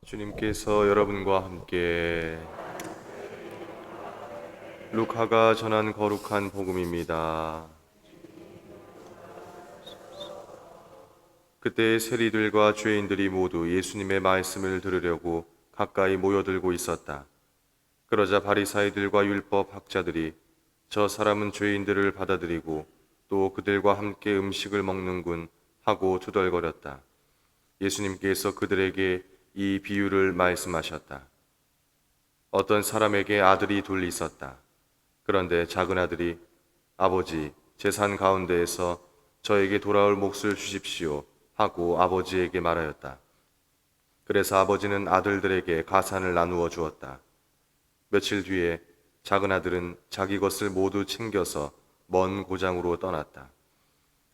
주님께서 여러분과 함께 루카가 전한 거룩한 복음입니다. 그때 세리들과 죄인들이 모두 예수님의 말씀을 들으려고 가까이 모여들고 있었다. 그러자 바리사이들과 율법 학자들이 저 사람은 죄인들을 받아들이고 또 그들과 함께 음식을 먹는군 하고 투덜거렸다. 예수님께서 그들에게 이 비유를 말씀하셨다. 어떤 사람에게 아들이 둘 있었다. 그런데 작은 아들이 아버지, 재산 가운데에서 저에게 돌아올 몫을 주십시오 하고 아버지에게 말하였다. 그래서 아버지는 아들들에게 가산을 나누어 주었다. 며칠 뒤에 작은 아들은 자기 것을 모두 챙겨서 먼 고장으로 떠났다.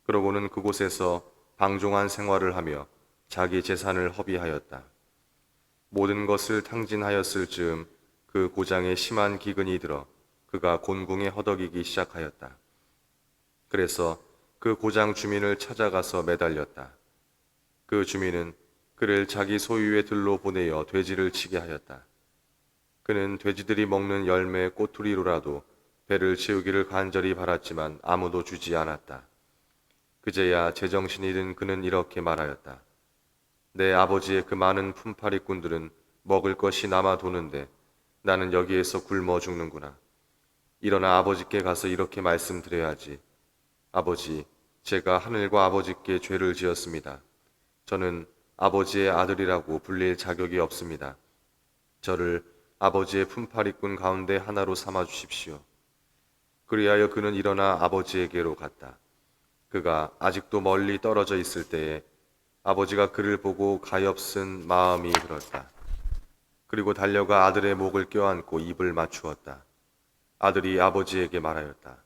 그러고는 그곳에서 방종한 생활을 하며 자기 재산을 허비하였다. 모든 것을 탕진하였을 즈음 그 고장에 심한 기근이 들어 그가 곤궁에 허덕이기 시작하였다. 그래서 그 고장 주민을 찾아가서 매달렸다. 그 주민은 그를 자기 소유의 들로 보내어 돼지를 치게 하였다. 그는 돼지들이 먹는 열매 꼬투리로라도 배를 채우기를 간절히 바랐지만 아무도 주지 않았다. 그제야 제정신이 든 그는 이렇게 말하였다. 내 아버지의 그 많은 품팔이꾼들은 먹을 것이 남아 도는데 나는 여기에서 굶어 죽는구나. 일어나 아버지께 가서 이렇게 말씀드려야지. 아버지, 제가 하늘과 아버지께 죄를 지었습니다. 저는 아버지의 아들이라고 불릴 자격이 없습니다. 저를 아버지의 품팔이꾼 가운데 하나로 삼아 주십시오. 그리하여 그는 일어나 아버지에게로 갔다. 그가 아직도 멀리 떨어져 있을 때에 아버지가 그를 보고 가엾은 마음이 들었다. 그리고 달려가 아들의 목을 껴안고 입을 맞추었다. 아들이 아버지에게 말하였다.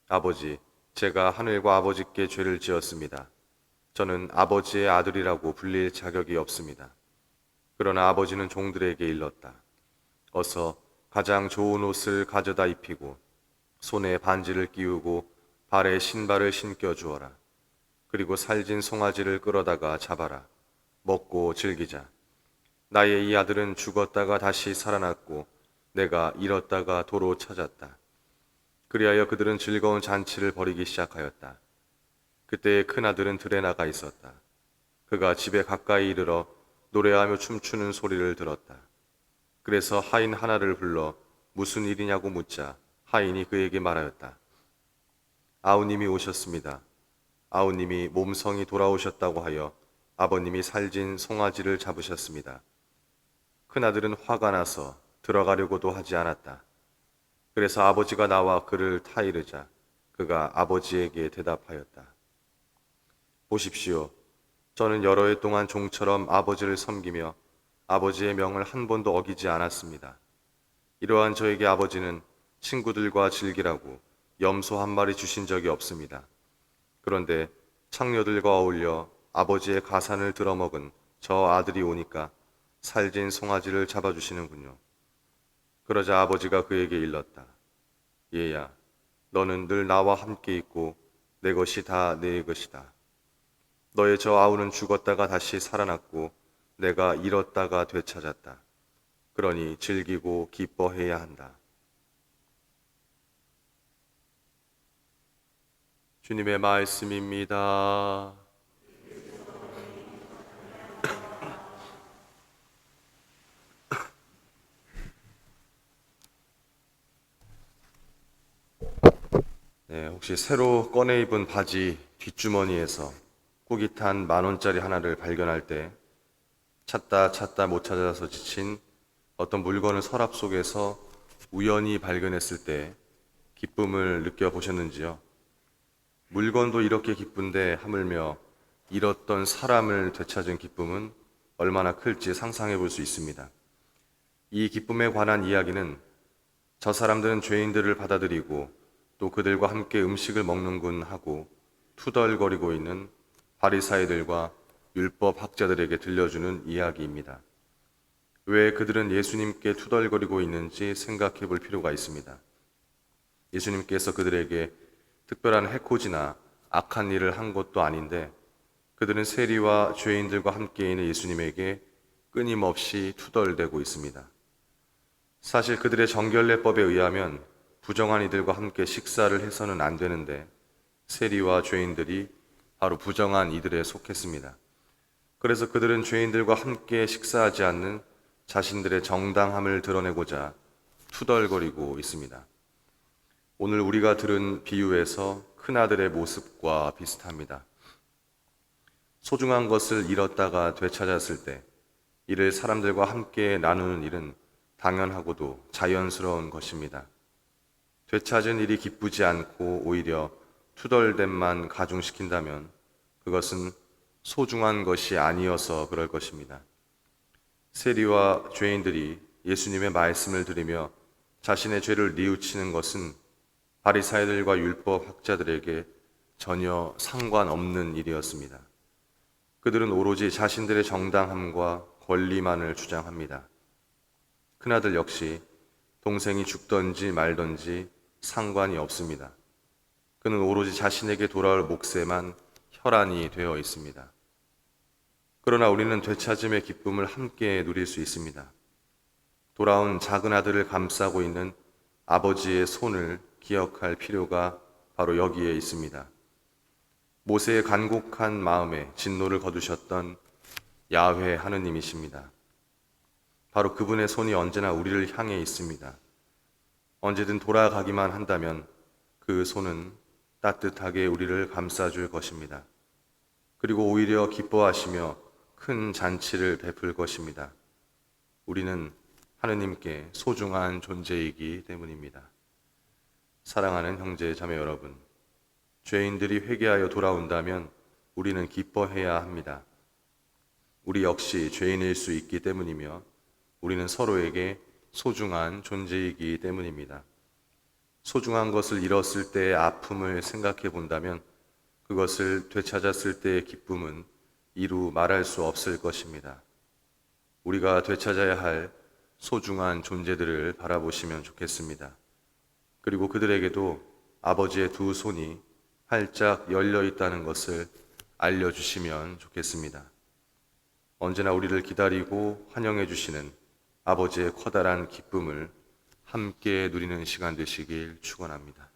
아버지, 제가 하늘과 아버지께 죄를 지었습니다. 저는 아버지의 아들이라고 불릴 자격이 없습니다. 그러나 아버지는 종들에게 일렀다. 어서 가장 좋은 옷을 가져다 입히고 손에 반지를 끼우고 발에 신발을 신겨 주어라. 그리고 살진 송아지를 끌어다가 잡아라. 먹고 즐기자. 나의 이 아들은 죽었다가 다시 살아났고 내가 잃었다가 도로 찾았다. 그리하여 그들은 즐거운 잔치를 벌이기 시작하였다. 그때 큰 아들은 들에 나가 있었다. 그가 집에 가까이 이르러 노래하며 춤추는 소리를 들었다. 그래서 하인 하나를 불러 무슨 일이냐고 묻자 하인이 그에게 말하였다. 아우님이 오셨습니다. 아우님이 몸성이 돌아오셨다고 하여 아버님이 살진 송아지를 잡으셨습니다. 큰아들은 화가 나서 들어가려고도 하지 않았다. 그래서 아버지가 나와 그를 타이르자 그가 아버지에게 대답하였다. 보십시오. 저는 여러 해 동안 종처럼 아버지를 섬기며 아버지의 명을 한 번도 어기지 않았습니다. 이러한 저에게 아버지는 친구들과 즐기라고 염소 한 마리 주신 적이 없습니다. 그런데 창녀들과 어울려 아버지의 가산을 들어먹은 저 아들이 오니까 살진 송아지를 잡아주시는군요. 그러자 아버지가 그에게 일렀다. 얘야, 너는 늘 나와 함께 있고 내 것이 다 내 것이다. 너의 저 아우는 죽었다가 다시 살아났고 내가 잃었다가 되찾았다. 그러니 즐기고 기뻐해야 한다. 주님의 말씀입니다. 네, 혹시 새로 꺼내 입은 바지 뒷주머니에서 꾸깃한 10,000원짜리 하나를 발견할 때 찾다 못 찾아서 지친 어떤 물건을 서랍 속에서 우연히 발견했을 때 기쁨을 느껴보셨는지요? 물건도 이렇게 기쁜데 하물며 잃었던 사람을 되찾은 기쁨은 얼마나 클지 상상해 볼 수 있습니다. 이 기쁨에 관한 이야기는 저 사람들은 죄인들을 받아들이고 또 그들과 함께 음식을 먹는군 하고 투덜거리고 있는 바리사이들과 율법 학자들에게 들려주는 이야기입니다. 왜 그들은 예수님께 투덜거리고 있는지 생각해 볼 필요가 있습니다. 예수님께서 그들에게 특별한 해코지나 악한 일을 한 것도 아닌데 그들은 세리와 죄인들과 함께 있는 예수님에게 끊임없이 투덜대고 있습니다. 사실 그들의 정결례법에 의하면 부정한 이들과 함께 식사를 해서는 안 되는데 세리와 죄인들이 바로 부정한 이들에 속했습니다. 그래서 그들은 죄인들과 함께 식사하지 않는 자신들의 정당함을 드러내고자 투덜거리고 있습니다. 오늘 우리가 들은 비유에서 큰아들의 모습과 비슷합니다. 소중한 것을 잃었다가 되찾았을 때 이를 사람들과 함께 나누는 일은 당연하고도 자연스러운 것입니다. 되찾은 일이 기쁘지 않고 오히려 투덜댐만 가중시킨다면 그것은 소중한 것이 아니어서 그럴 것입니다. 세리와 죄인들이 예수님의 말씀을 들으며 자신의 죄를 뉘우치는 것은 바리사이들과 율법 학자들에게 전혀 상관없는 일이었습니다. 그들은 오로지 자신들의 정당함과 권리만을 주장합니다. 큰아들 역시 동생이 죽든지 말든지 상관이 없습니다. 그는 오로지 자신에게 돌아올 몫에만 혈안이 되어 있습니다. 그러나 우리는 되찾음의 기쁨을 함께 누릴 수 있습니다. 돌아온 작은 아들을 감싸고 있는 아버지의 손을 기억할 필요가 바로 여기에 있습니다. 모세의 간곡한 마음에 진노를 거두셨던 야훼 하느님이십니다. 바로 그분의 손이 언제나 우리를 향해 있습니다. 언제든 돌아가기만 한다면 그 손은 따뜻하게 우리를 감싸줄 것입니다. 그리고 오히려 기뻐하시며 큰 잔치를 베풀 것입니다. 우리는 하느님께 소중한 존재이기 때문입니다. 사랑하는 형제 자매 여러분, 죄인들이 회개하여 돌아온다면 우리는 기뻐해야 합니다. 우리 역시 죄인일 수 있기 때문이며 우리는 서로에게 소중한 존재이기 때문입니다. 소중한 것을 잃었을 때의 아픔을 생각해 본다면 그것을 되찾았을 때의 기쁨은 이루 말할 수 없을 것입니다. 우리가 되찾아야 할 소중한 존재들을 바라보시면 좋겠습니다. 그리고 그들에게도 아버지의 두 손이 활짝 열려 있다는 것을 알려주시면 좋겠습니다. 언제나 우리를 기다리고 환영해 주시는 아버지의 커다란 기쁨을 함께 누리는 시간 되시길 축원합니다.